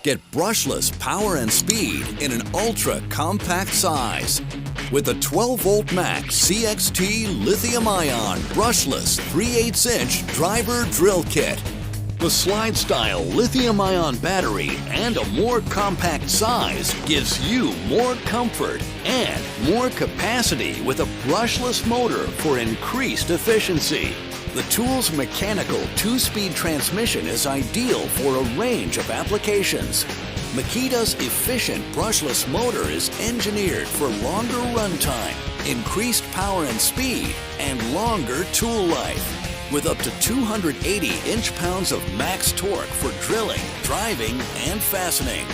Get brushless power and speed in an ultra-compact size. With the 12-volt Max CXT lithium-ion brushless 3/8-inch driver drill kit. The slide-style lithium-ion battery and a more compact size gives you more comfort and more capacity with a brushless motor for increased efficiency. The tool's mechanical 2-speed transmission is ideal for a range of applications. Makita's efficient brushless motor is engineered for longer runtime, increased power and speed, and longer tool life. With up to 280 inch-pounds of max torque for drilling, driving, and fastening.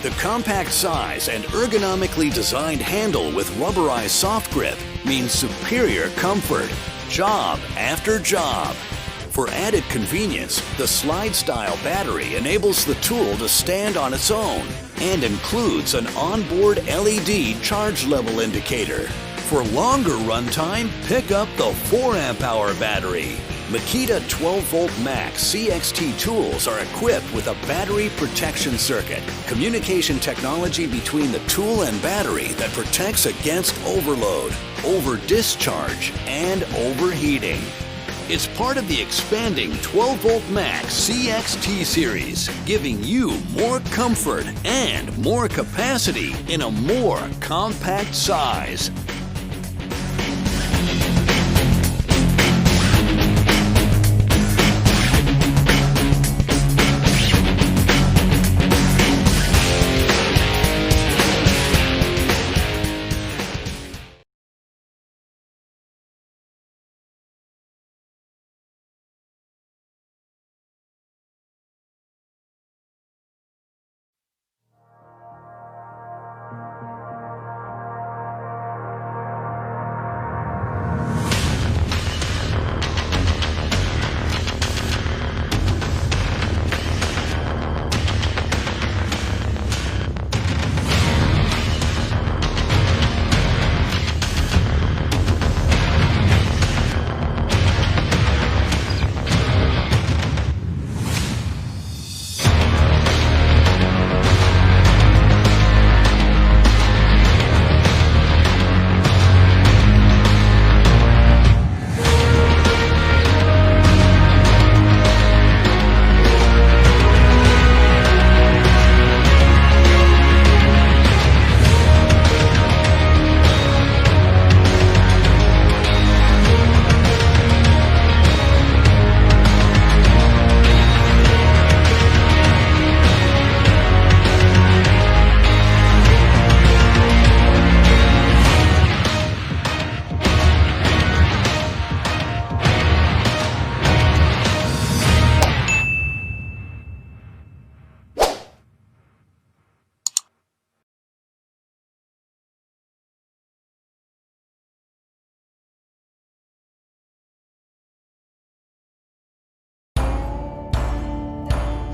The compact size and ergonomically designed handle with rubberized soft grip means superior comfort, job after job. For added convenience, the slide-style battery enables the tool to stand on its own and includes an onboard LED charge level indicator. For longer runtime, pick up the 4-amp-hour battery. Makita 12-volt Max CXT tools are equipped with a battery protection circuit, communication technology between the tool and battery that protects against overload, over-discharge, and overheating. It's part of the expanding 12-volt Max CXT series, giving you more comfort and more capacity in a more compact size.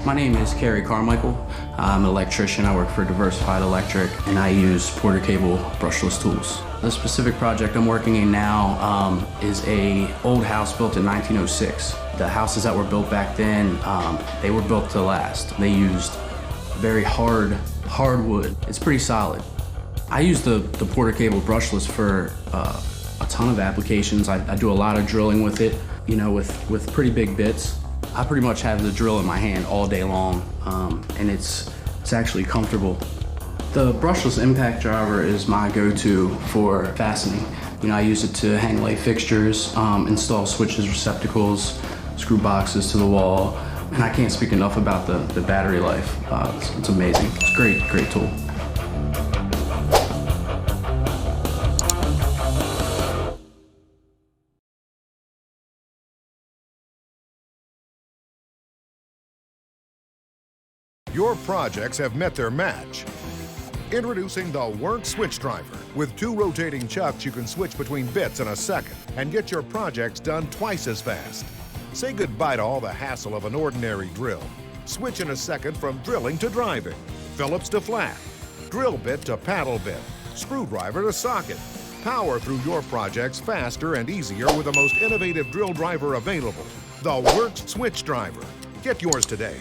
My name is Kerry Carmichael. I'm an electrician. I work for Diversified Electric, and I use Porter Cable brushless tools. The specific project I'm working in now is an old house built in 1906. The houses that were built back then, they were built to last. They used very hard wood. It's pretty solid. I use the Porter Cable brushless for a ton of applications. I do a lot of drilling with it, you know, with pretty big bits. I pretty much have the drill in my hand all day long, and it's actually comfortable. The brushless impact driver is my go-to for fastening. You know, I use it to hang lay fixtures, install switches, receptacles, screw boxes to the wall, and I can't speak enough about the battery life. It's amazing. It's a great tool. Your projects have met their match. Introducing the Work Switch Driver. With 2 rotating chucks, you can switch between bits in a second and get your projects done twice as fast. Say goodbye to all the hassle of an ordinary drill. Switch in a second from drilling to driving, Phillips to flat, drill bit to paddle bit, screwdriver to socket. Power through your projects faster and easier with the most innovative drill driver available, the Work Switch Driver. Get yours today.